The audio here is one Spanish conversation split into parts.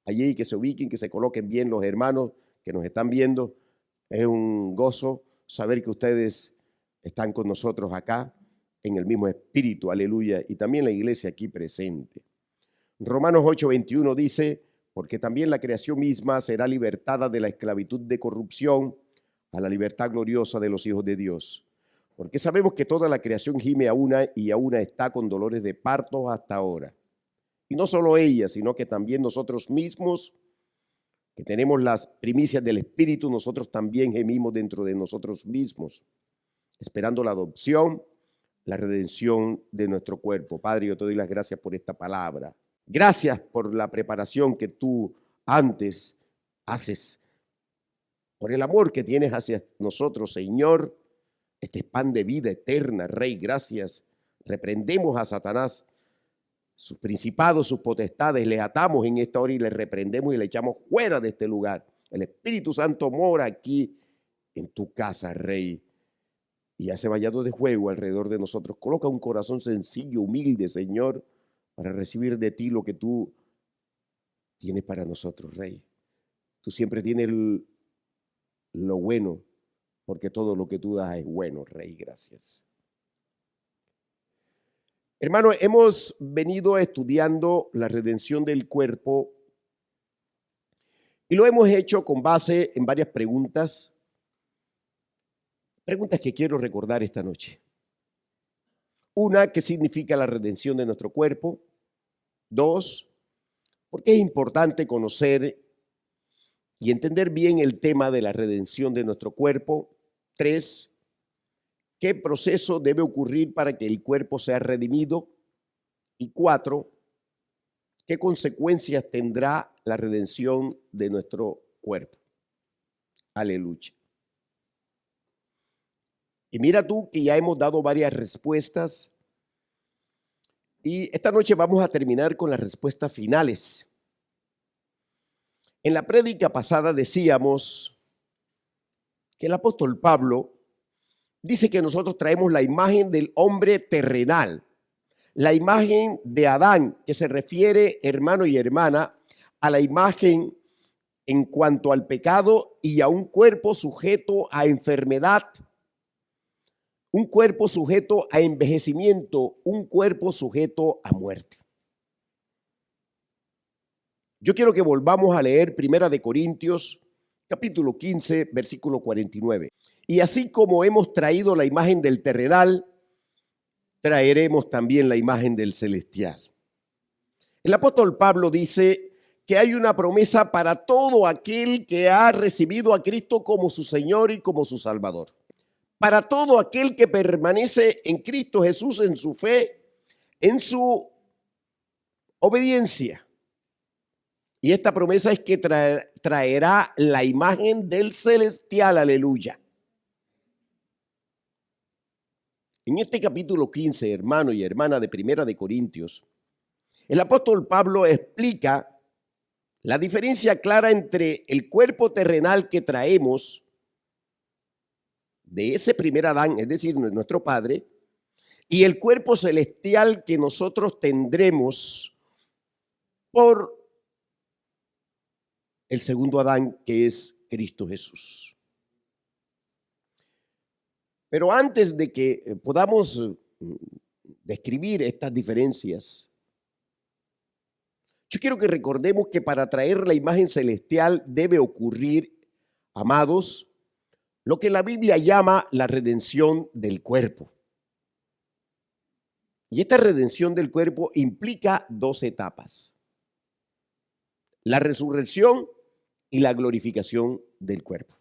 allí, que se ubiquen, que se coloquen bien los hermanos que nos están viendo. Es un gozo saber que ustedes están con nosotros acá en el mismo espíritu, aleluya, y también la iglesia aquí presente. Romanos 8:21 dice, porque también la creación misma será libertada de la esclavitud de corrupción a la libertad gloriosa de los hijos de Dios. Porque sabemos que toda la creación gime a una y a una está con dolores de parto hasta ahora. Y no solo ella, sino que también nosotros mismos, que tenemos las primicias del Espíritu, nosotros también gemimos dentro de nosotros mismos, esperando la adopción, la redención de nuestro cuerpo. Padre, yo te doy las gracias por esta palabra. Gracias por la preparación que tú antes haces, por el amor que tienes hacia nosotros, Señor. Este pan de vida eterna, Rey, gracias. Reprendemos a Satanás, sus principados, sus potestades, le atamos en esta hora y le reprendemos y le echamos fuera de este lugar. El Espíritu Santo mora aquí en tu casa, Rey, y hace vallado de fuego alrededor de nosotros. Coloca un corazón sencillo, humilde, Señor, para recibir de ti lo que tú tienes para nosotros, Rey. Tú siempre tienes lo bueno, porque todo lo que tú das es bueno, Rey, gracias. Hermano, hemos venido estudiando la redención del cuerpo y lo hemos hecho con base en varias preguntas que quiero recordar esta noche. Una, ¿qué significa la redención de nuestro cuerpo? Dos, ¿por qué es importante conocer y entender bien el tema de la redención de nuestro cuerpo? Tres, ¿qué proceso debe ocurrir para que el cuerpo sea redimido? Y cuatro, ¿qué consecuencias tendrá la redención de nuestro cuerpo? Aleluya. Y mira tú que ya hemos dado varias respuestas y esta noche vamos a terminar con las respuestas finales. En la prédica pasada decíamos que el apóstol Pablo dice que nosotros traemos la imagen del hombre terrenal, la imagen de Adán, que se refiere, hermano y hermana, a la imagen en cuanto al pecado y a un cuerpo sujeto a enfermedad, un cuerpo sujeto a envejecimiento, un cuerpo sujeto a muerte. Yo quiero que volvamos a leer 1 Corintios, capítulo 15, versículo 49. Y así como hemos traído la imagen del terrenal, traeremos también la imagen del celestial. El apóstol Pablo dice que hay una promesa para todo aquel que ha recibido a Cristo como su Señor y como su Salvador. Para todo aquel que permanece en Cristo Jesús, en su fe, en su obediencia. Y esta promesa es que traerá la imagen del celestial, aleluya. En este capítulo 15, hermano y hermana de 1 Corintios, el apóstol Pablo explica la diferencia clara entre el cuerpo terrenal que traemos de ese primer Adán, es decir, nuestro Padre, y el cuerpo celestial que nosotros tendremos por el segundo Adán, que es Cristo Jesús. Pero antes de que podamos describir estas diferencias, yo quiero que recordemos que para traer la imagen celestial debe ocurrir, amados, lo que la Biblia llama la redención del cuerpo. Y esta redención del cuerpo implica dos etapas: la resurrección y la glorificación del cuerpo.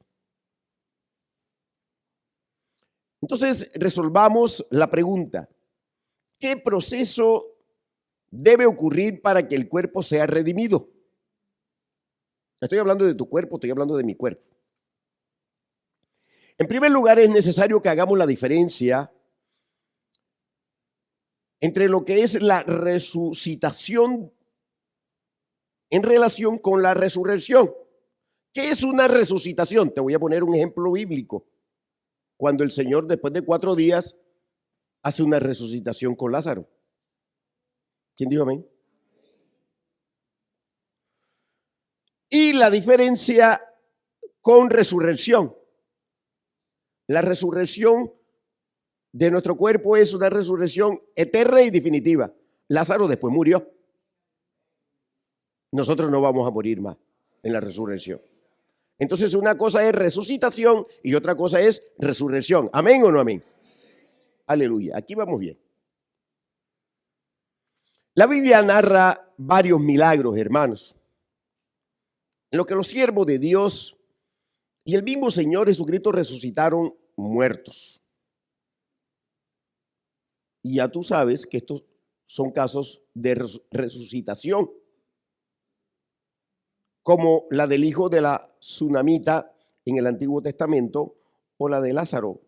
Entonces, resolvamos la pregunta: ¿qué proceso debe ocurrir para que el cuerpo sea redimido? Estoy hablando de tu cuerpo, estoy hablando de mi cuerpo. En primer lugar, es necesario que hagamos la diferencia entre lo que es la resucitación en relación con la resurrección. ¿Qué es una resucitación? Te voy a poner un ejemplo bíblico. Cuando el Señor, después de 4 días, hace una resucitación con Lázaro. ¿Quién dijo amén? la diferencia con resurrección. La resurrección de nuestro cuerpo es una resurrección eterna y definitiva. Lázaro después murió. Nosotros no vamos a morir más en la resurrección. Entonces una cosa es resucitación y otra cosa es resurrección. ¿Amén o no amén? Aleluya. Aquí vamos bien. La Biblia narra varios milagros, hermanos, en los que los siervos de Dios y el mismo Señor Jesucristo resucitaron muertos. Y ya tú sabes que estos son casos de resucitación, como la del hijo de la tsunamita en el Antiguo Testamento, o la de Lázaro,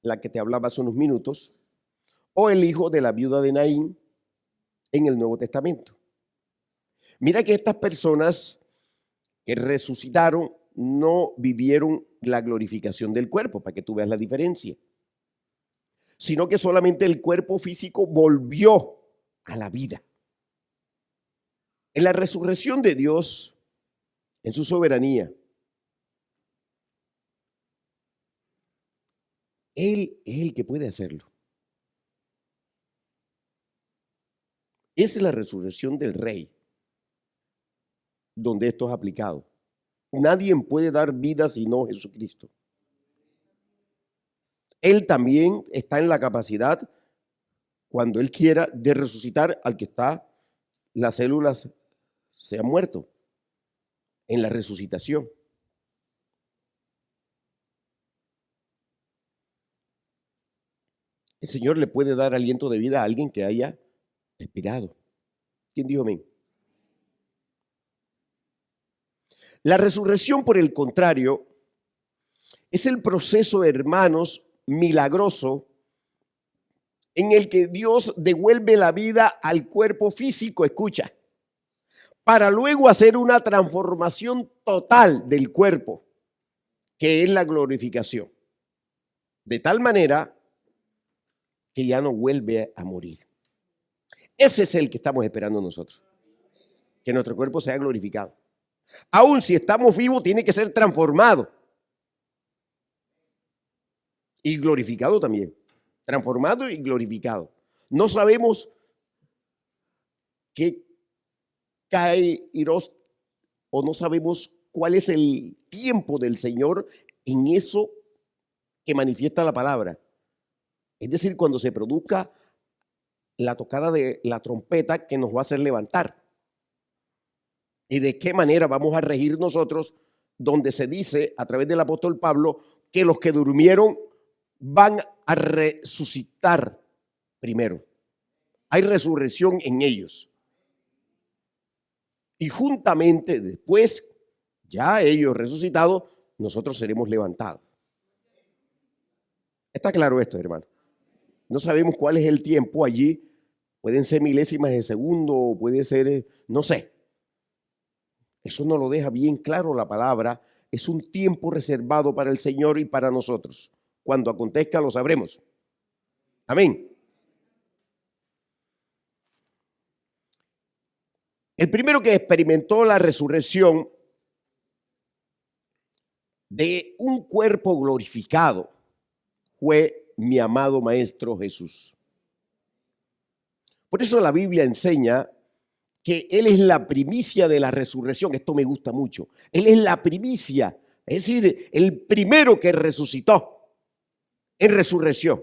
la que te hablaba hace unos minutos, o el hijo de la viuda de Naín en el Nuevo Testamento. Mira que estas personas que resucitaron no vivieron la glorificación del cuerpo, para que tú veas la diferencia, sino que solamente el cuerpo físico volvió a la vida. En la resurrección de Dios, en su soberanía, Él es el que puede hacerlo. Esa es la resurrección del Rey, donde esto es aplicado. Nadie puede dar vida sino Jesucristo. Él también está en la capacidad, cuando Él quiera, de resucitar al que está, las células se han muerto, en la resucitación. El Señor le puede dar aliento de vida a alguien que haya expirado. ¿Quién dijo amén? La resurrección, por el contrario, es el proceso, hermanos, milagroso en el que Dios devuelve la vida al cuerpo físico, escucha, para luego hacer una transformación total del cuerpo, que es la glorificación, de tal manera que ya no vuelve a morir. Ese es el que estamos esperando nosotros, que nuestro cuerpo sea glorificado. Aún si estamos vivos, tiene que ser transformado y glorificado también. Transformado y glorificado. No sabemos qué kairos, o no sabemos cuál es el tiempo del Señor en eso que manifiesta la palabra. Es decir, cuando se produzca la tocada de la trompeta que nos va a hacer levantar. ¿Y de qué manera vamos a regir nosotros? Donde se dice a través del apóstol Pablo que los que durmieron van a resucitar primero. Hay resurrección en ellos. Y juntamente después, ya ellos resucitados, nosotros seremos levantados. Está claro esto, hermano. No sabemos cuál es el tiempo allí. Pueden ser milésimas de segundo, puede ser, no sé. Eso no lo deja bien claro la palabra. Es un tiempo reservado para el Señor y para nosotros. Cuando acontezca lo sabremos. Amén. El primero que experimentó la resurrección de un cuerpo glorificado fue mi amado Maestro Jesús. Por eso la Biblia enseña que Él es la primicia de la resurrección. Esto me gusta mucho. Él es la primicia, es decir, el primero que resucitó en resurrección.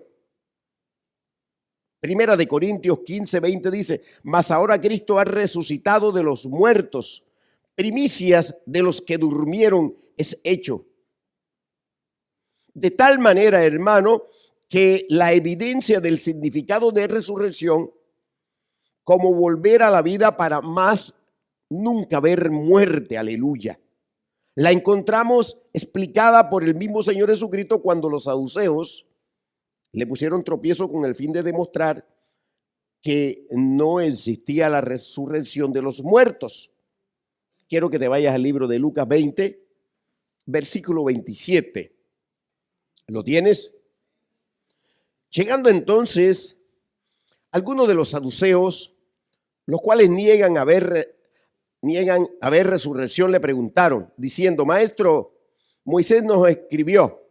Primera de Corintios 15:20 dice, mas ahora Cristo ha resucitado de los muertos, primicias de los que durmieron es hecho. De tal manera, hermano, que la evidencia del significado de resurrección, como volver a la vida para más nunca ver muerte, aleluya, la encontramos explicada por el mismo Señor Jesucristo cuando los saduceos le pusieron tropiezo con el fin de demostrar que no existía la resurrección de los muertos. Quiero que te vayas al libro de Lucas 20, versículo 27. ¿Lo tienes? Llegando entonces algunos de los saduceos, los cuales niegan haber niegan haber resurrección le preguntaron, diciendo: Maestro, Moisés nos escribió: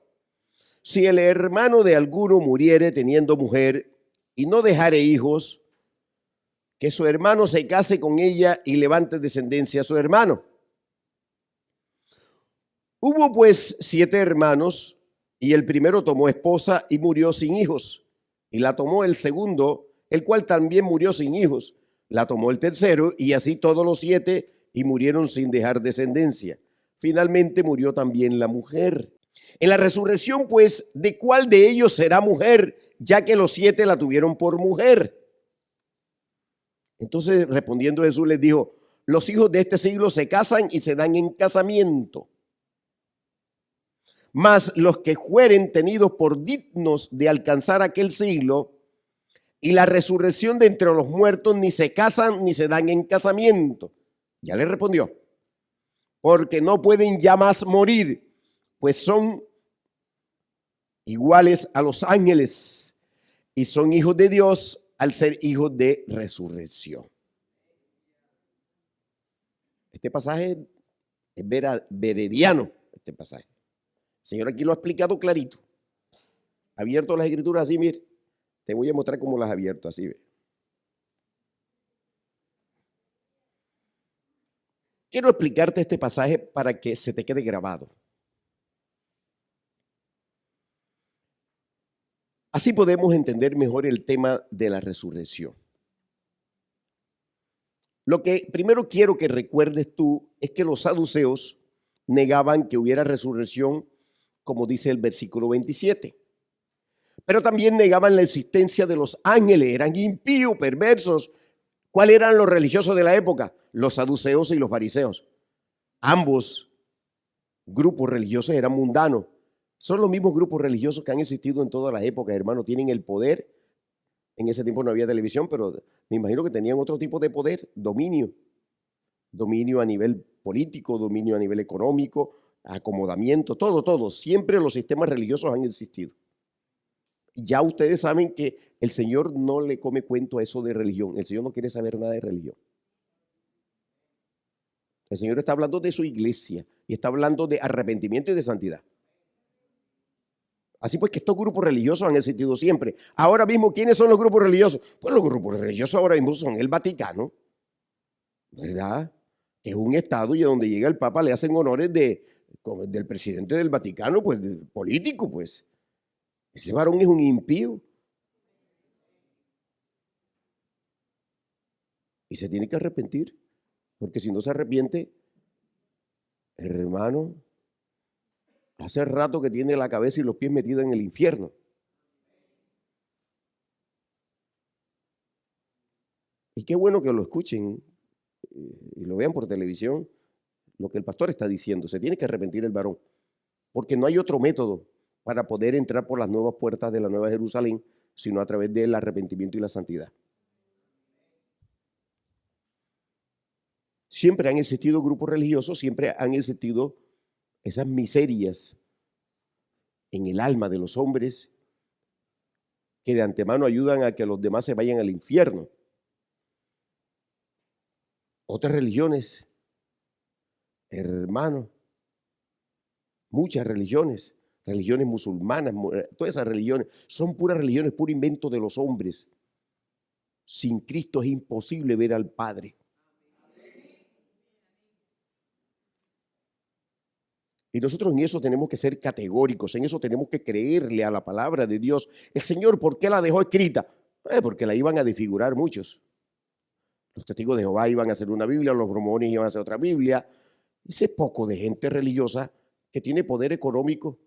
si el hermano de alguno muriere teniendo mujer y no dejare hijos, que su hermano se case con ella y levante descendencia a su hermano. Hubo pues 7 hermanos, y el primero tomó esposa y murió sin hijos, y la tomó el segundo, el cual también murió sin hijos. La tomó el tercero, y así todos los 7, y murieron sin dejar descendencia. Finalmente murió también la mujer. En la resurrección, pues, ¿de cuál de ellos será mujer, ya que los 7 la tuvieron por mujer? Entonces, respondiendo Jesús les dijo: los hijos de este siglo se casan y se dan en casamiento. Mas los que fueren tenidos por dignos de alcanzar aquel siglo y la resurrección de entre los muertos, ni se casan ni se dan en casamiento. Ya le respondió: porque no pueden ya más morir, pues son iguales a los ángeles y son hijos de Dios al ser hijos de resurrección. Este pasaje es verediano, este pasaje. El Señor aquí lo ha explicado clarito. Ha abierto las escrituras así, mire. Te voy a mostrar cómo las ha abierto así, ve. Quiero explicarte este pasaje para que se te quede grabado. Así podemos entender mejor el tema de la resurrección. Lo que primero quiero que recuerdes tú es que los saduceos negaban que hubiera resurrección, como dice el versículo 27. Pero también negaban la existencia de los ángeles, eran impíos, perversos. ¿Cuáles eran los religiosos de la época? Los saduceos y los fariseos. Ambos grupos religiosos eran mundanos. Son los mismos grupos religiosos que han existido en todas las épocas, hermano. Tienen el poder. En ese tiempo no había televisión, pero me imagino que tenían otro tipo de poder, dominio. Dominio a nivel político, dominio a nivel económico, acomodamiento, todo. Siempre los sistemas religiosos han existido. Ya ustedes saben que el Señor no le come cuento a eso de religión. El Señor no quiere saber nada de religión. El Señor está hablando de su iglesia y está hablando de arrepentimiento y de santidad. Así pues que estos grupos religiosos han existido siempre. Ahora mismo, ¿quiénes son los grupos religiosos? Pues los grupos religiosos ahora mismo son el Vaticano, ¿verdad? Que es un estado y donde llega el Papa le hacen honores del presidente del Vaticano, pues político, pues. Ese varón es un impío. Y se tiene que arrepentir, porque si no se arrepiente, hermano, hace rato que tiene la cabeza y los pies metidos en el infierno. Y qué bueno que lo escuchen y lo vean por televisión, lo que el pastor está diciendo. Se tiene que arrepentir el varón, porque no hay otro método para poder entrar por las nuevas puertas de la Nueva Jerusalén, sino a través del arrepentimiento y la santidad. Siempre han existido grupos religiosos, siempre han existido esas miserias en el alma de los hombres que de antemano ayudan a que los demás se vayan al infierno. Otras religiones, hermano, muchas religiones musulmanas, todas esas religiones, son puras religiones, puro invento de los hombres. Sin Cristo es imposible ver al Padre. Y nosotros en eso tenemos que ser categóricos, en eso tenemos que creerle a la palabra de Dios. El Señor, ¿por qué la dejó escrita? Porque la iban a desfigurar muchos. Los testigos de Jehová iban a hacer una Biblia, los mormones iban a hacer otra Biblia. Ese poco de gente religiosa que tiene poder económico.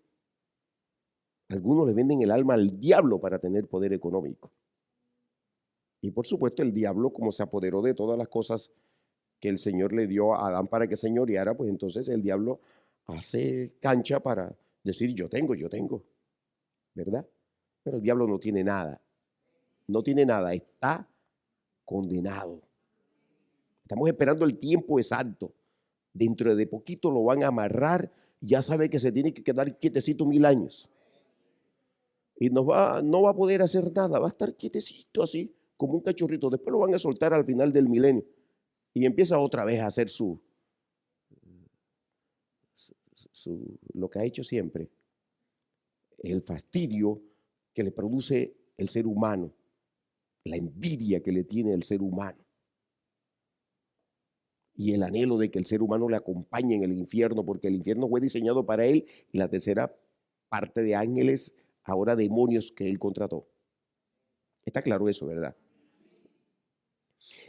Algunos le venden el alma al diablo para tener poder económico. Y por supuesto el diablo, como se apoderó de todas las cosas que el Señor le dio a Adán para que señoreara, pues entonces el diablo hace cancha para decir yo tengo, ¿verdad? Pero el diablo no tiene nada, está condenado. Estamos esperando el tiempo exacto. Dentro de poquito lo van a amarrar, ya sabe que se tiene que quedar quietecito 1000 años. Y no va a poder hacer nada, va a estar quietecito así, como un cachorrito. Después lo van a soltar al final del milenio. y empieza otra vez a hacer lo que ha hecho siempre, el fastidio que le produce el ser humano, la envidia que le tiene el ser humano y el anhelo de que el ser humano le acompañe en el infierno, porque el infierno fue diseñado para él y la tercera parte de ángeles, ahora demonios que él contrató. Está claro eso, ¿verdad?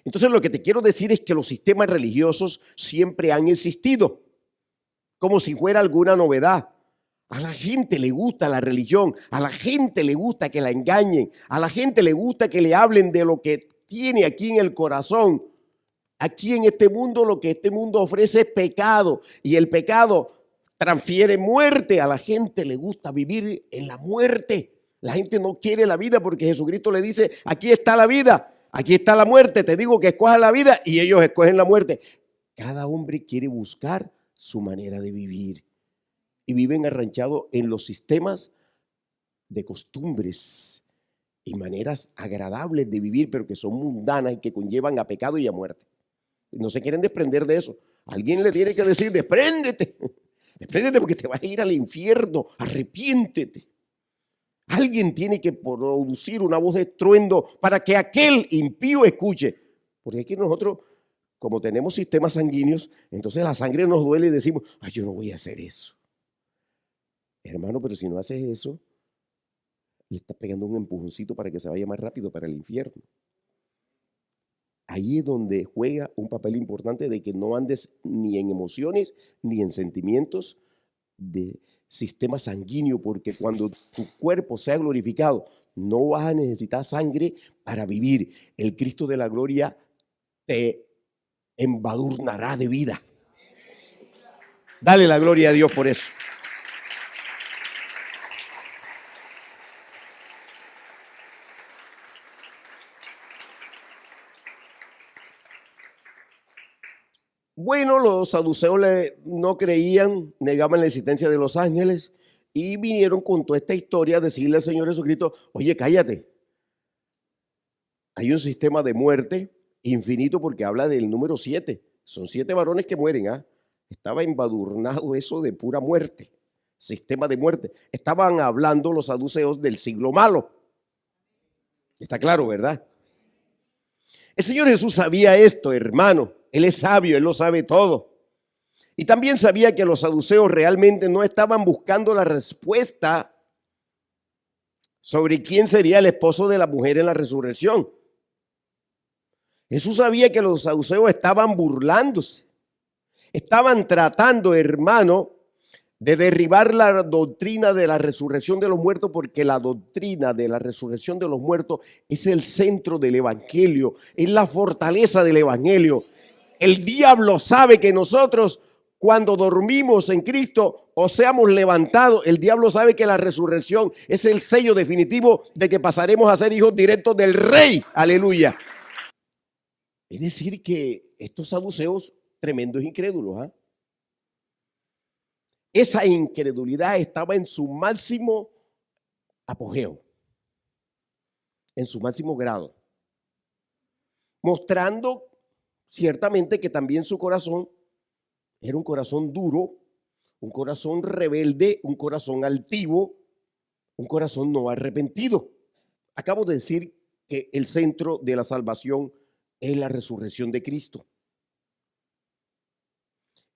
Entonces lo que te quiero decir es que los sistemas religiosos siempre han existido, como si fuera alguna novedad. A la gente le gusta la religión, a la gente le gusta que la engañen, a la gente le gusta que le hablen de lo que tiene aquí en el corazón. Aquí en este mundo lo que este mundo ofrece es pecado y el pecado transfiere muerte. A la gente le gusta vivir en la muerte. La gente no quiere la vida porque Jesucristo le dice, aquí está la vida, aquí está la muerte. Te digo que escojas la vida y ellos escogen la muerte. Cada hombre quiere buscar su manera de vivir y viven arranchados en los sistemas de costumbres y maneras agradables de vivir, pero que son mundanas y que conllevan a pecado y a muerte. No se quieren desprender de eso. Alguien le tiene que decir, despréndete, despréndete porque te vas a ir al infierno, arrepiéntete. Alguien tiene que producir una voz de estruendo para que aquel impío escuche. Porque aquí nosotros, como tenemos sistemas sanguíneos, entonces la sangre nos duele y decimos, ay, yo no voy a hacer eso. Hermano, pero si no haces eso, le estás pegando un empujoncito para que se vaya más rápido para el infierno. Ahí es donde juega un papel importante de que no andes ni en emociones ni en sentimientos de sistema sanguíneo, porque cuando tu cuerpo sea glorificado, no vas a necesitar sangre para vivir. El Cristo de la gloria te embadurnará de vida. Dale la gloria a Dios por eso. Bueno, los saduceos no creían, negaban la existencia de los ángeles y vinieron con toda esta historia a decirle al Señor Jesucristo, oye, cállate. Hay un sistema de muerte infinito porque habla del número 7. Son 7 varones que mueren. ¿Ah? Estaba embadurnado eso de pura muerte, sistema de muerte. Estaban hablando los saduceos del siglo malo. Está claro, ¿verdad? El Señor Jesús sabía esto, hermano. Él es sabio, Él lo sabe todo. Y también sabía que los saduceos realmente no estaban buscando la respuesta sobre quién sería el esposo de la mujer en la resurrección. Jesús sabía que los saduceos estaban burlándose. Estaban tratando, hermano, de derribar la doctrina de la resurrección de los muertos, porque la doctrina de la resurrección de los muertos es el centro del evangelio, es la fortaleza del evangelio. El diablo sabe que nosotros, cuando dormimos en Cristo o seamos levantados, el diablo sabe que la resurrección es el sello definitivo de que pasaremos a ser hijos directos del Rey. Aleluya. Es decir que estos saduceos, tremendos incrédulos, ¿ah? Esa incredulidad estaba en su máximo apogeo, en su máximo grado, mostrando ciertamente que también su corazón era un corazón duro, un corazón rebelde, un corazón altivo, un corazón no arrepentido. Acabo de decir que el centro de la salvación es la resurrección de Cristo.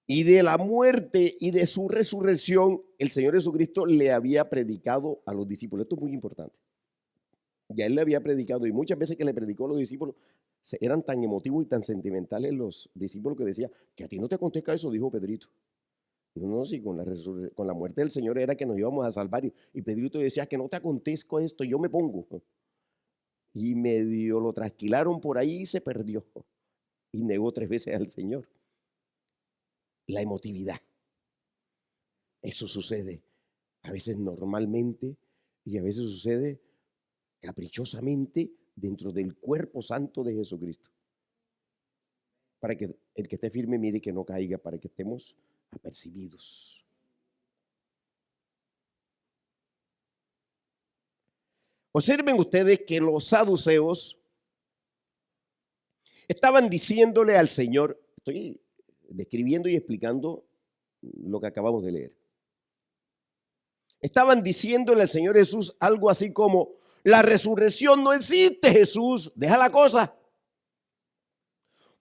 Y de la muerte y de su resurrección, el Señor Jesucristo le había predicado a los discípulos. Esto es muy importante. Ya él le había predicado y muchas veces que le predicó a los discípulos, eran tan emotivos y tan sentimentales los discípulos que decían, que a ti no te acontezca eso, dijo Pedrito. No, sí, con la muerte del Señor era que nos íbamos a salvar. Y Pedrito decía, que no te acontezca esto, yo me pongo. Y medio lo trasquilaron por ahí y se perdió. Y negó 3 veces al Señor. La emotividad. Eso sucede a veces normalmente y a veces sucede caprichosamente dentro del cuerpo santo de Jesucristo. Para que el que esté firme mire que no caiga, para que estemos apercibidos. Observen ustedes que los saduceos Estaban diciéndole al Señor, estoy describiendo y explicando lo que acabamos de leer. Estaban diciéndole al Señor Jesús algo así como, la resurrección no existe, Jesús, deja la cosa.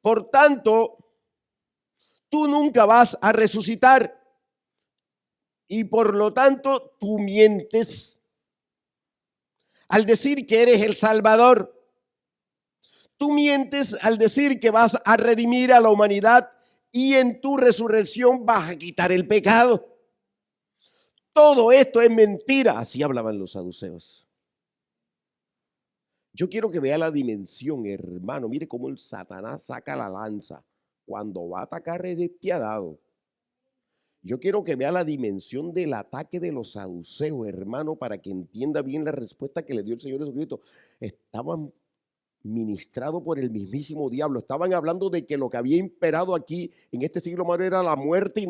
Por tanto, tú nunca vas a resucitar y por lo tanto tú mientes al decir que eres el Salvador. Tú mientes al decir que vas a redimir a la humanidad y en tu resurrección vas a quitar el pecado. Todo esto es mentira. Así hablaban los saduceos. Yo quiero que vea la dimensión, hermano. Mire cómo el Satanás saca la lanza. Cuando va a atacar es despiadado. Yo quiero que vea la dimensión del ataque de los saduceos, hermano, para que entienda bien la respuesta que le dio el Señor Jesucristo. Estaban ministrados por el mismísimo diablo. Estaban hablando de que lo que había imperado aquí en este siglo malo era la muerte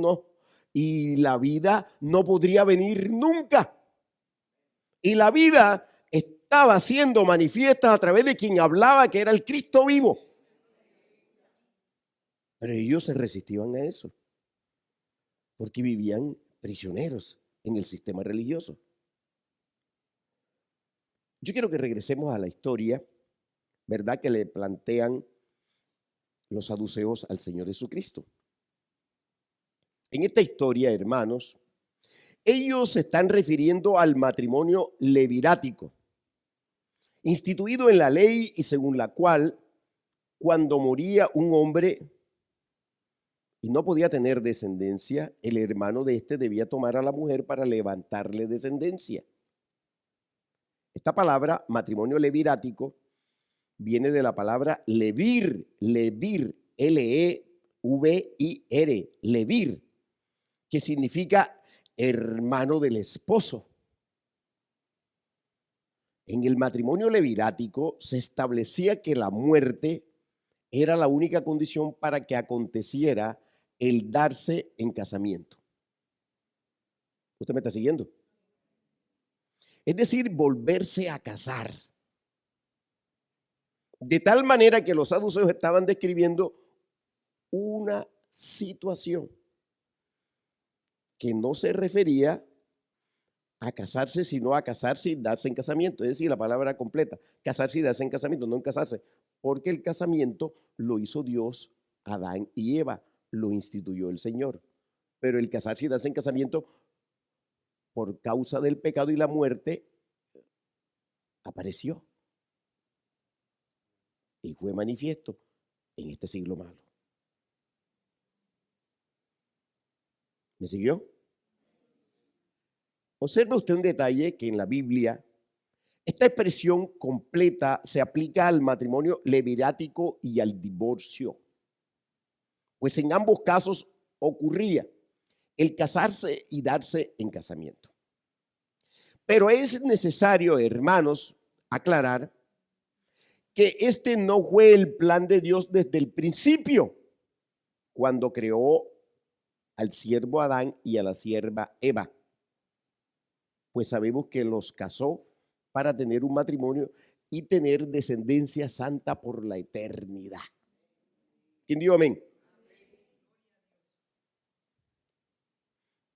y la vida no podría venir nunca. Y la vida estaba siendo manifiesta a través de quien hablaba que era el Cristo vivo. Pero ellos se resistían a eso, porque vivían prisioneros en el sistema religioso. Yo quiero que regresemos a la historia, ¿verdad?, que le plantean los saduceos al Señor Jesucristo. En esta historia, hermanos, ellos se están refiriendo al matrimonio levirático, instituido en la ley y según la cual, cuando moría un hombre y no podía tener descendencia, el hermano de este debía tomar a la mujer para levantarle descendencia. Esta palabra, matrimonio levirático, viene de la palabra levir, L-E-V-I-R, levir, que significa hermano del esposo. En el matrimonio levirático se establecía que la muerte era la única condición para que aconteciera el darse en casamiento. ¿Usted me está siguiendo? Es decir, volverse a casar. De tal manera que los saduceos estaban describiendo una situación que no se refería a casarse, sino a casarse y darse en casamiento. Es decir, la palabra completa, casarse y darse en casamiento, no en casarse. Porque el casamiento lo hizo Dios, Adán y Eva, lo instituyó el Señor. Pero el casarse y darse en casamiento, por causa del pecado y la muerte, apareció. Y fue manifiesto en este siglo malo. ¿Me siguió? Observe usted un detalle que en la Biblia esta expresión completa se aplica al matrimonio levirático y al divorcio. Pues en ambos casos ocurría el casarse y darse en casamiento. Pero es necesario, hermanos, aclarar que este no fue el plan de Dios desde el principio, cuando creó al siervo Adán y a la sierva Eva. Pues sabemos que los casó para tener un matrimonio y tener descendencia santa por la eternidad. ¿Quién dijo amén?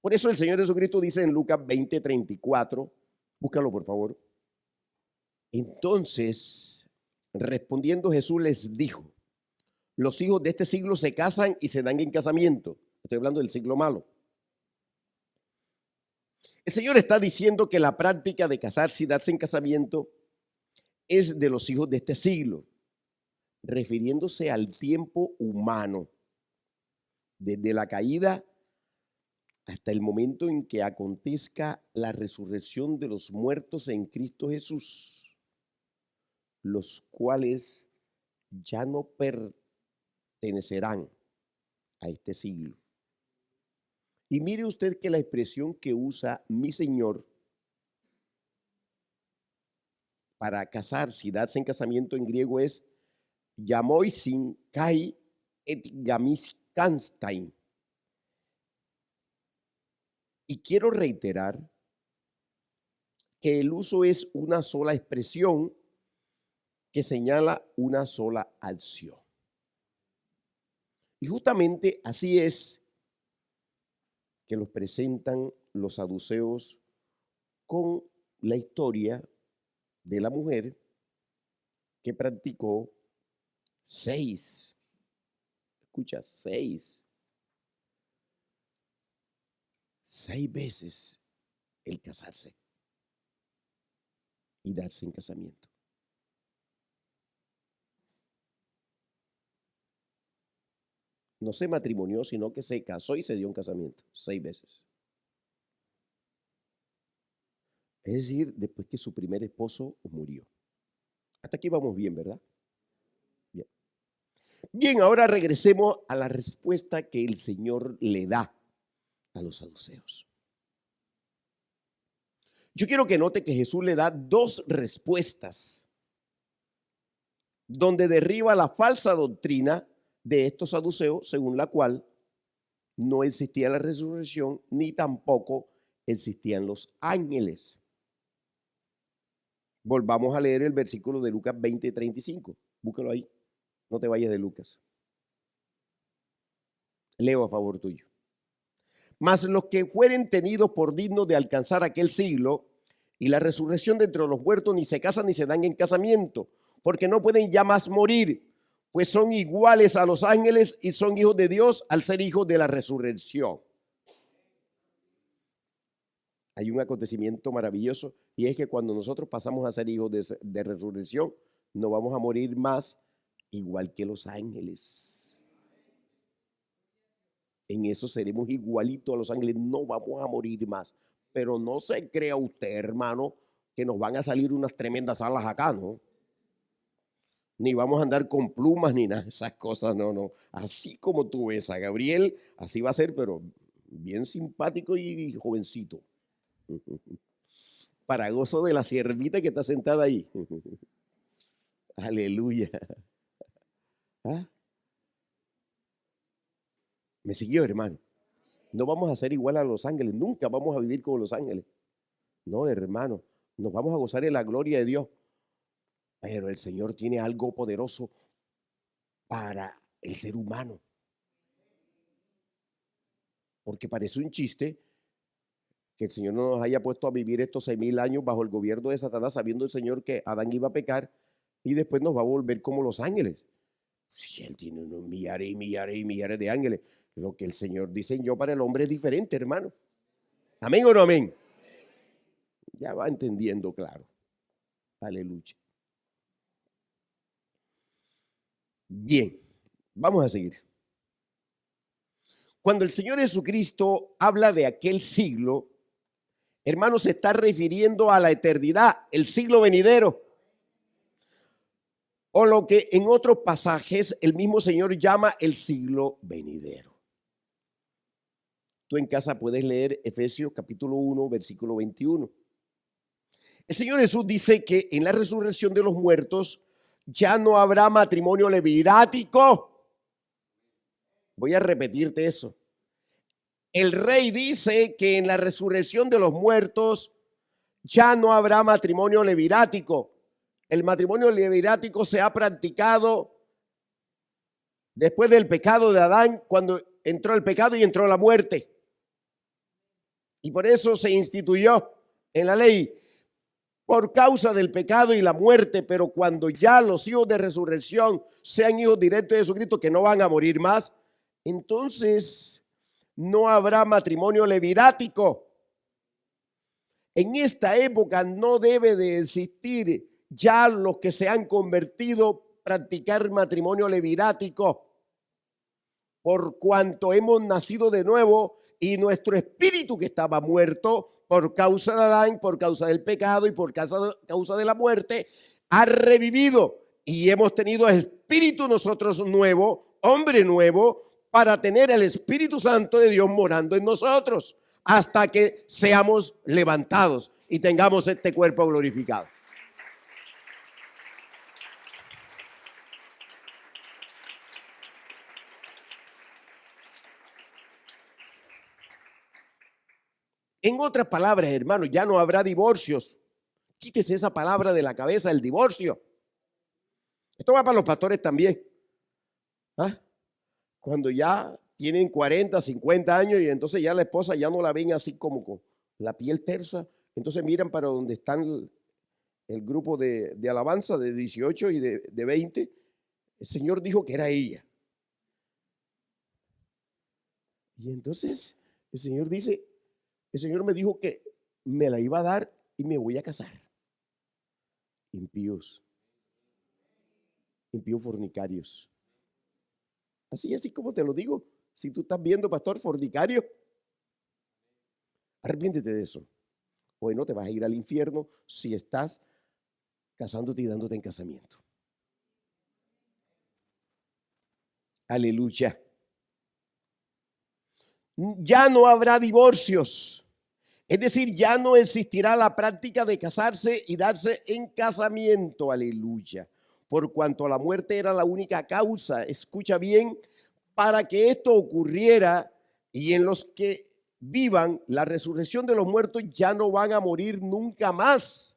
Por eso el Señor Jesucristo dice en Lucas 20:34, búscalo por favor. Entonces, respondiendo Jesús les dijo, los hijos de este siglo se casan y se dan en casamiento. Estoy hablando del siglo malo. El Señor está diciendo que la práctica de casarse y darse en casamiento es de los hijos de este siglo, refiriéndose al tiempo humano, desde la caída hasta el momento en que acontezca la resurrección de los muertos en Cristo Jesús, los cuales ya no pertenecerán a este siglo. Y mire usted que la expresión que usa mi Señor para casarse y darse en casamiento en griego es yamoisin kai et gamiskanstein. Y quiero reiterar que el uso es una sola expresión que señala una sola acción. Y justamente así es que los presentan los saduceos con la historia de la mujer que practicó 6 veces el casarse y darse en casamiento. No se matrimonió, sino que se casó y se dio en casamiento 6 veces. Es decir, después que su primer esposo murió. Hasta aquí vamos bien, ¿verdad? Bien. Bien, ahora regresemos a la respuesta que el Señor le da a los saduceos. Yo quiero que note que Jesús le da 2 respuestas donde derriba la falsa doctrina de estos saduceos, según la cual no existía la resurrección ni tampoco existían los ángeles. Volvamos a leer el versículo de Lucas 20:35. Búscalo ahí. No te vayas de Lucas. Leo a favor tuyo. Mas los que fueren tenidos por dignos de alcanzar aquel siglo y la resurrección de entre los muertos ni se casan ni se dan en casamiento, porque no pueden ya más morir, pues son iguales a los ángeles y son hijos de Dios al ser hijos de la resurrección. Hay un acontecimiento maravilloso y es que cuando nosotros pasamos a ser hijos de resurrección, no vamos a morir más igual que los ángeles. En eso seremos igualitos a los ángeles, no vamos a morir más. Pero no se crea usted, hermano, que nos van a salir unas tremendas alas acá, ¿no? Ni vamos a andar con plumas ni nada de esas cosas, no. Así como tú ves a Gabriel, así va a ser, pero bien simpático y jovencito. Para gozo de la siervita que está sentada ahí. Aleluya. ¿Ah? ¿Me siguió, hermano? No vamos a ser igual a los ángeles, nunca vamos a vivir como los ángeles. No, hermano, nos vamos a gozar en la gloria de Dios. Pero el Señor tiene algo poderoso para el ser humano. Porque parece un chiste que el Señor no nos haya puesto a vivir estos 6,000 años bajo el gobierno de Satanás, sabiendo el Señor que Adán iba a pecar y después nos va a volver como los ángeles. Si Él tiene unos millares y millares y millares de ángeles, lo que el Señor diseñó para el hombre es diferente, hermano. ¿Amén o no amén? Ya va entendiendo, claro. Aleluya. Bien, vamos a seguir. Cuando el Señor Jesucristo habla de aquel siglo, hermano, se está refiriendo a la eternidad, el siglo venidero. O lo que en otros pasajes el mismo Señor llama el siglo venidero. Tú en casa puedes leer Efesios capítulo 1, versículo 21. El Señor Jesús dice que en la resurrección de los muertos ya no habrá matrimonio levirático. Voy a repetirte eso. El rey dice que en la resurrección de los muertos ya no habrá matrimonio levirático. El matrimonio levirático se ha practicado después del pecado de Adán, cuando entró el pecado y entró la muerte. Y por eso se instituyó en la ley por causa del pecado y la muerte, pero cuando ya los hijos de resurrección sean hijos directos de Jesucristo, que no van a morir más, entonces no habrá matrimonio levirático. En esta época no debe de existir ya los que se han convertido practicar matrimonio levirático, por cuanto hemos nacido de nuevo y nuestro espíritu que estaba muerto por causa de Adán, por causa del pecado y por causa de la muerte, ha revivido y hemos tenido espíritu nosotros nuevo, hombre nuevo, para tener el Espíritu Santo de Dios morando en nosotros hasta que seamos levantados y tengamos este cuerpo glorificado. En otras palabras, hermano, ya no habrá divorcios. Quítese esa palabra de la cabeza, el divorcio. Esto va para los pastores también. ¿Ah? cuando ya tienen 40, 50 años y entonces ya la esposa ya no la ven así como con la piel tersa, entonces miran para donde están el grupo de alabanza de 18 y de 20, el Señor dijo que era ella. Y entonces el Señor dice, el Señor me dijo que me la iba a dar y me voy a casar. Impíos, impíos fornicarios. Así como te lo digo, si tú estás viendo, pastor, fornicario, arrepiéntete de eso. Hoy no te vas a ir al infierno si estás casándote y dándote en casamiento. Aleluya. Ya no habrá divorcios. Es decir, ya no existirá la práctica de casarse y darse en casamiento. Aleluya. Por cuanto la muerte era la única causa, escucha bien, para que esto ocurriera y en los que vivan la resurrección de los muertos ya no van a morir nunca más.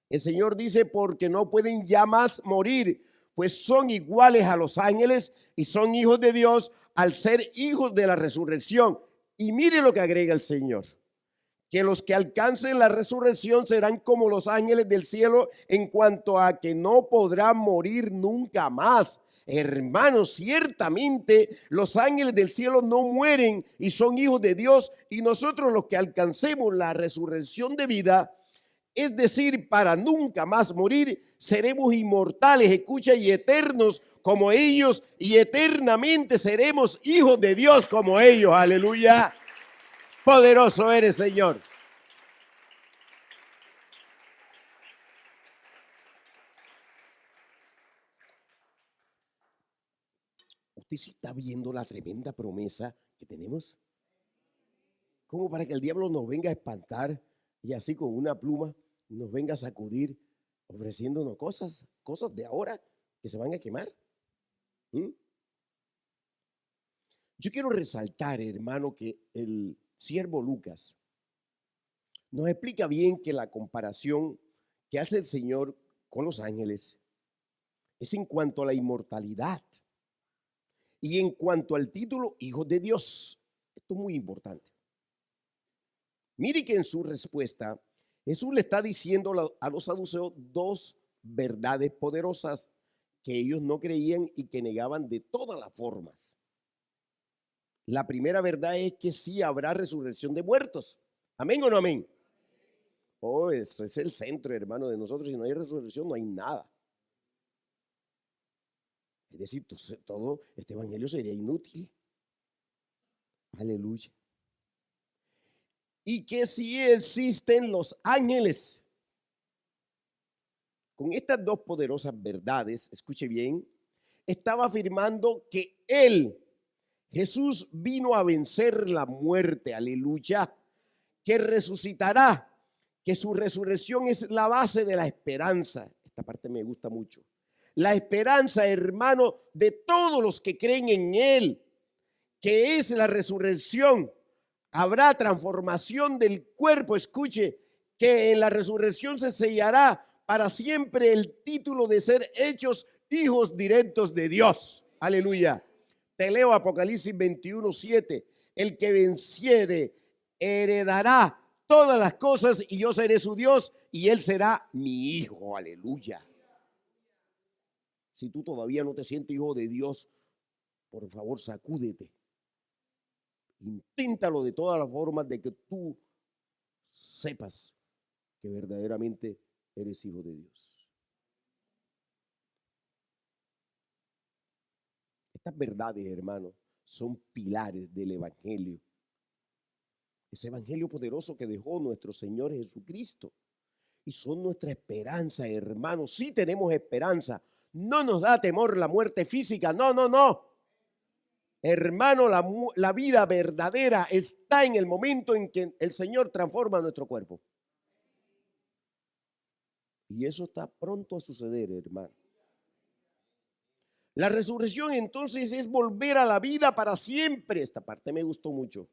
El Señor dice, porque no pueden ya más morir, pues son iguales a los ángeles y son hijos de Dios al ser hijos de la resurrección. Y mire lo que agrega el Señor, que los que alcancen la resurrección serán como los ángeles del cielo en cuanto a que no podrán morir nunca más. Hermanos, ciertamente los ángeles del cielo no mueren y son hijos de Dios, y nosotros los que alcancemos la resurrección de vida, es decir, para nunca más morir, seremos inmortales, escucha, y eternos como ellos, y eternamente seremos hijos de Dios como ellos. Aleluya. Poderoso eres, Señor. Usted sí está viendo la tremenda promesa que tenemos. Como para que el diablo nos venga a espantar y así con una pluma nos venga a sacudir ofreciéndonos cosas de ahora que se van a quemar. Yo quiero resaltar, hermano, que el siervo Lucas nos explica bien que la comparación que hace el Señor con los ángeles es en cuanto a la inmortalidad y en cuanto al título hijos de Dios. Esto es muy importante. Mire que en su respuesta Jesús le está diciendo a los saduceos dos verdades poderosas que ellos no creían y que negaban de todas las formas. La primera verdad es que sí habrá resurrección de muertos. ¿Amén o no amén? Oh, eso es el centro, hermano, de nosotros. Si no hay resurrección, no hay nada. Es decir, todo este evangelio sería inútil. Aleluya. Y que sí existen los ángeles. Con estas dos poderosas verdades, escuche bien, estaba afirmando que Él, Jesús, vino a vencer la muerte, aleluya, que resucitará, que su resurrección es la base de la esperanza. Esta parte me gusta mucho. La esperanza, hermano, de todos los que creen en Él, que es la resurrección. Habrá transformación del cuerpo, escuche, que en la resurrección se sellará para siempre el título de ser hechos hijos directos de Dios. Aleluya. Te leo Apocalipsis 21:7. El que venciere heredará todas las cosas y yo seré su Dios y él será mi hijo. Aleluya. Si tú todavía no te sientes hijo de Dios, por favor, sacúdete. Inténtalo de todas las formas de que tú sepas que verdaderamente eres hijo de Dios. Estas verdades, hermanos, son pilares del evangelio. Ese evangelio poderoso que dejó nuestro Señor Jesucristo. Y son nuestra esperanza, hermanos. Sí tenemos esperanza. No nos da temor la muerte física. No, no, no. Hermano, la vida verdadera está en el momento en que el Señor transforma nuestro cuerpo. Y eso está pronto a suceder, hermano. La resurrección entonces es volver a la vida para siempre. Esta parte me gustó mucho.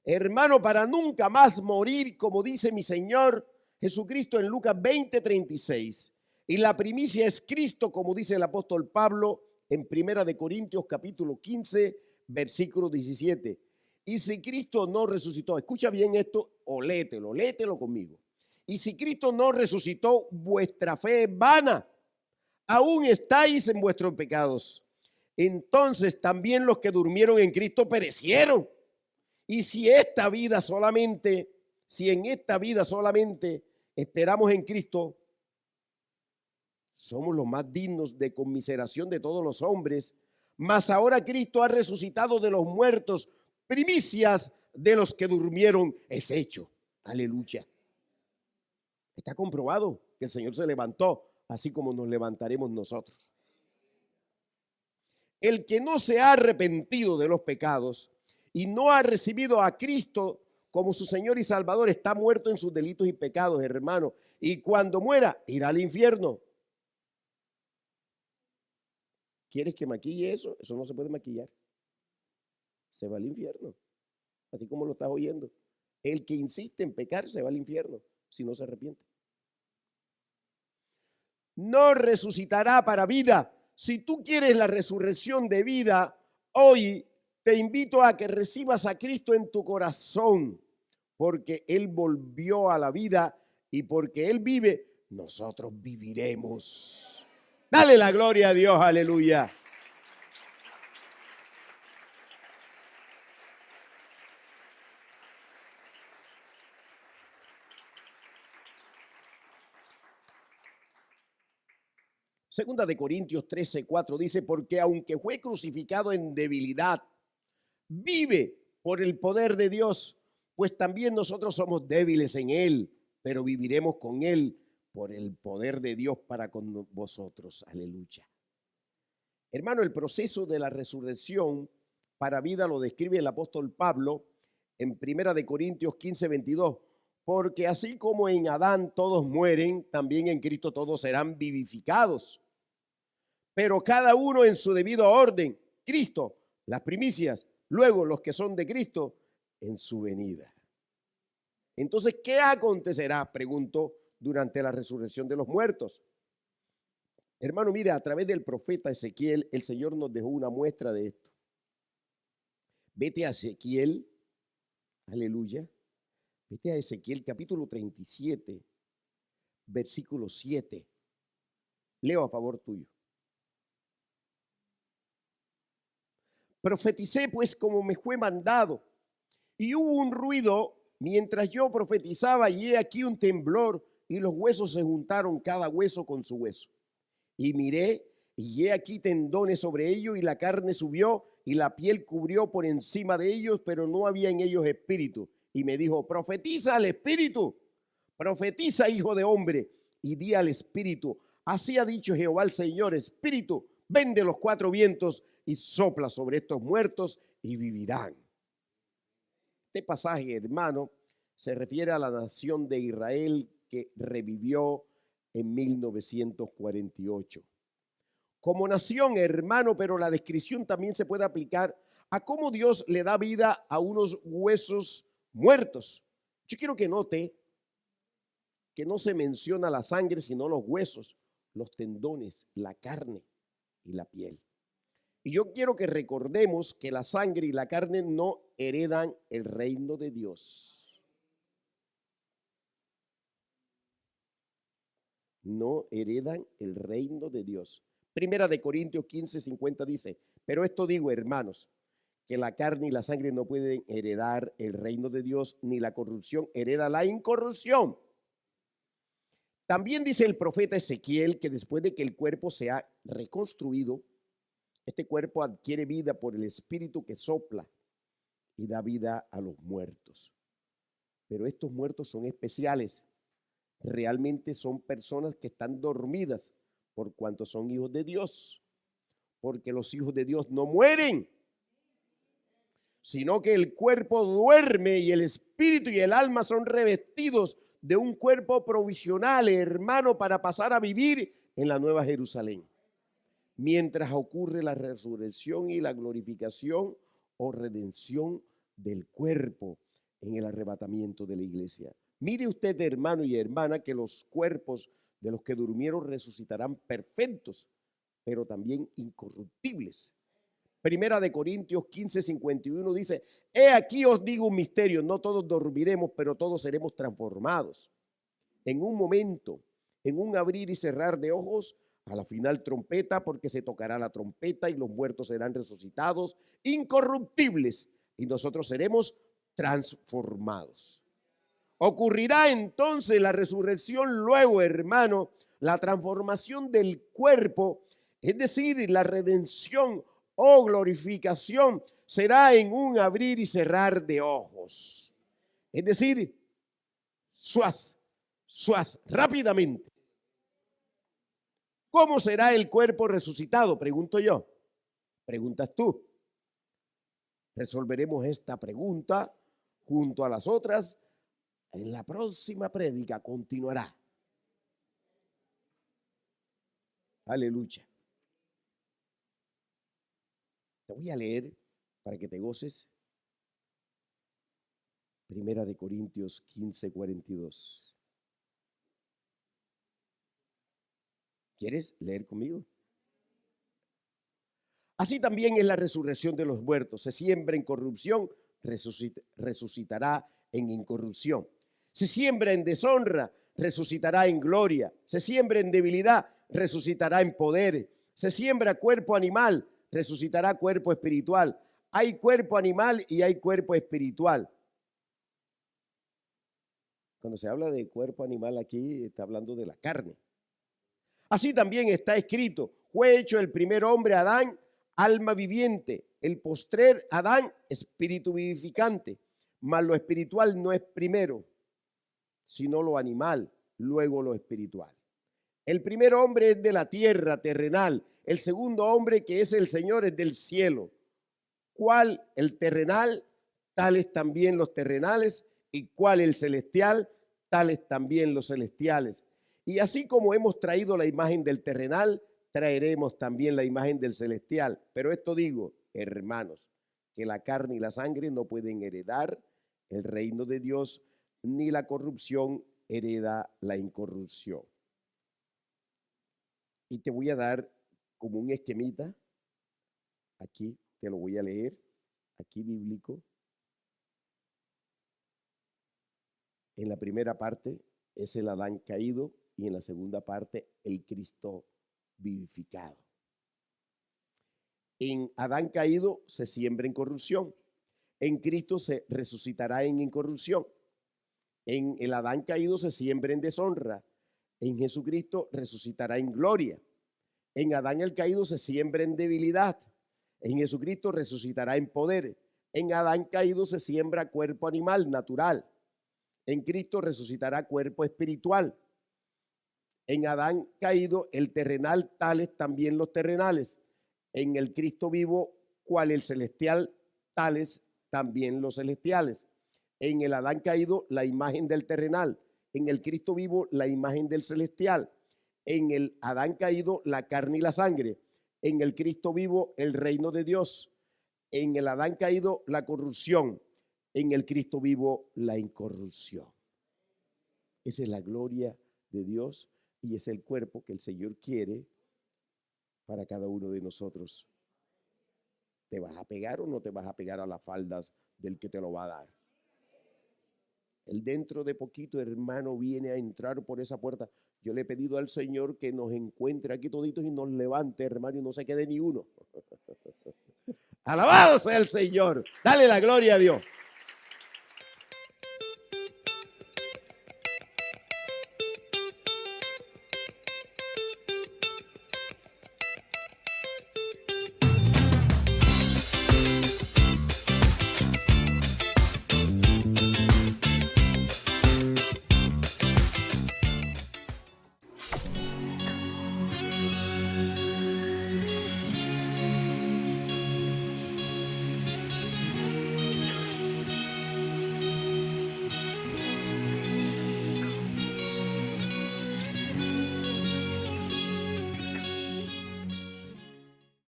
Hermano, para nunca más morir, como dice mi Señor Jesucristo en Lucas 20:36. Y la primicia es Cristo, como dice el apóstol Pablo en Primera de Corintios capítulo 15, versículo 17. Y si Cristo no resucitó, escucha bien esto o léetelo conmigo. Y si Cristo no resucitó, vuestra fe es vana. Aún estáis en vuestros pecados. Entonces también los que durmieron en Cristo perecieron. Y si en esta vida solamente esperamos en Cristo, somos los más dignos de conmiseración de todos los hombres. Mas ahora Cristo ha resucitado de los muertos, primicias de los que durmieron es hecho. Aleluya. Está comprobado que el Señor se levantó, así como nos levantaremos nosotros. El que no se ha arrepentido de los pecados y no ha recibido a Cristo como su Señor y Salvador está muerto en sus delitos y pecados, hermano. Y cuando muera, irá al infierno. ¿Quieres que maquille eso? Eso no se puede maquillar. Se va al infierno. Así como lo estás oyendo. El que insiste en pecar se va al infierno si no se arrepiente. No resucitará para vida. Si tú quieres la resurrección de vida, hoy te invito a que recibas a Cristo en tu corazón, porque Él volvió a la vida y porque Él vive, nosotros viviremos. Dale la gloria a Dios, aleluya. Segunda de Corintios 13:4 dice, porque aunque fue crucificado en debilidad, vive por el poder de Dios, pues también nosotros somos débiles en Él, pero viviremos con Él por el poder de Dios para con vosotros. Aleluya. Hermano, el proceso de la resurrección para vida lo describe el apóstol Pablo en Primera de Corintios 15:22. Porque así como en Adán todos mueren, también en Cristo todos serán vivificados. Pero cada uno en su debido orden. Cristo, las primicias, luego los que son de Cristo en su venida. Entonces, ¿qué acontecerá? Pregunto, durante la resurrección de los muertos. Hermano, mire, a través del profeta Ezequiel, el Señor nos dejó una muestra de esto. Vete a Ezequiel, aleluya. Vete a Ezequiel capítulo 37, versículo 7. Leo a favor tuyo. Profeticé pues como me fue mandado, y hubo un ruido mientras yo profetizaba, y he aquí un temblor, y los huesos se juntaron cada hueso con su hueso. Y miré, y he aquí tendones sobre ellos, y la carne subió, y la piel cubrió por encima de ellos, pero no había en ellos espíritu. Y me dijo, profetiza al espíritu, profetiza, hijo de hombre, y di al espíritu, así ha dicho Jehová el Señor, espíritu, ven de los cuatro vientos y sopla sobre estos muertos y vivirán. Este pasaje, hermano, se refiere a la nación de Israel que revivió en 1948. Como nación, hermano, pero la descripción también se puede aplicar a cómo Dios le da vida a unos huesos muertos. Yo quiero que note que no se menciona la sangre, sino los huesos, los tendones, la carne y la piel. Y yo quiero que recordemos que la sangre y la carne no heredan el reino de Dios. No heredan el reino de Dios. Primera de Corintios 15:50 dice, pero esto digo, hermanos, que la carne y la sangre no pueden heredar el reino de Dios, ni la corrupción hereda la incorrupción. También dice el profeta Ezequiel que después de que el cuerpo sea reconstruido, este cuerpo adquiere vida por el espíritu que sopla y da vida a los muertos. Pero estos muertos son especiales. Realmente son personas que están dormidas por cuanto son hijos de Dios. Porque los hijos de Dios no mueren, sino que el cuerpo duerme y el espíritu y el alma son revestidos de un cuerpo provisional, hermano, para pasar a vivir en la Nueva Jerusalén. Mientras ocurre la resurrección y la glorificación o redención del cuerpo en el arrebatamiento de la iglesia. Mire usted, hermano y hermana, que los cuerpos de los que durmieron resucitarán perfectos pero también incorruptibles. Primera de Corintios 15:51 dice: he aquí os digo un misterio, no todos dormiremos, pero todos seremos transformados. En un momento, en un abrir y cerrar de ojos, a la final trompeta, porque se tocará la trompeta y los muertos serán resucitados, incorruptibles, y nosotros seremos transformados. Ocurrirá entonces la resurrección luego, hermano, la transformación del cuerpo, es decir, la redención o glorificación será en un abrir y cerrar de ojos. Es decir, suaz, rápidamente. ¿Cómo será el cuerpo resucitado? Pregunto yo. Preguntas tú. Resolveremos esta pregunta junto a las otras. En la próxima prédica continuará. Aleluya. Te voy a leer para que te goces. Primera de Corintios 15:42. ¿Quieres leer conmigo? Así también es la resurrección de los muertos. Se siembra en corrupción, resucitará en incorrupción. Se siembra en deshonra, resucitará en gloria. Se siembra en debilidad, resucitará en poder. Se siembra cuerpo animal, resucitará cuerpo espiritual. Hay cuerpo animal y hay cuerpo espiritual. Cuando se habla de cuerpo animal aquí, está hablando de la carne. Así también está escrito: fue hecho el primer hombre, Adán, alma viviente; el postrer Adán, espíritu vivificante. Mas lo espiritual no es primero, sino lo animal, luego lo espiritual. El primer hombre es de la tierra, terrenal. El segundo hombre, que es el Señor, es del cielo. ¿Cuál el terrenal? Tales también los terrenales. ¿Y cuál el celestial? Tales también los celestiales. Y así como hemos traído la imagen del terrenal, traeremos también la imagen del celestial. Pero esto digo, hermanos, que la carne y la sangre no pueden heredar el reino de Dios, ni la corrupción hereda la incorrupción. Y te voy a dar como un esquemita, aquí te lo voy a leer, aquí bíblico. En la primera parte es el Adán caído y en la segunda parte el Cristo vivificado. En Adán caído se siembra en corrupción, en Cristo se resucitará en incorrupción. En el Adán caído se siembra en deshonra, en Jesucristo resucitará en gloria. En Adán el caído se siembra en debilidad, en Jesucristo resucitará en poder. En Adán caído se siembra cuerpo animal, natural. En Cristo resucitará cuerpo espiritual. En Adán caído el terrenal, tales también los terrenales. En el Cristo vivo, cual el celestial, tales también los celestiales. En el Adán caído la imagen del terrenal. En el Cristo vivo la imagen del celestial. En el Adán caído la carne y la sangre. En el Cristo vivo el reino de Dios. En el Adán caído la corrupción. En el Cristo vivo la incorrupción. Esa es la gloria de Dios y es el cuerpo que el Señor quiere para cada uno de nosotros. ¿Te vas a pegar o no te vas a pegar a las faldas del que te lo va a dar? Él dentro de poquito, hermano, viene a entrar por esa puerta. Yo le he pedido al Señor que nos encuentre aquí toditos y nos levante, hermano, y no se quede ni uno. Alabado sea el Señor. Dale la gloria a Dios.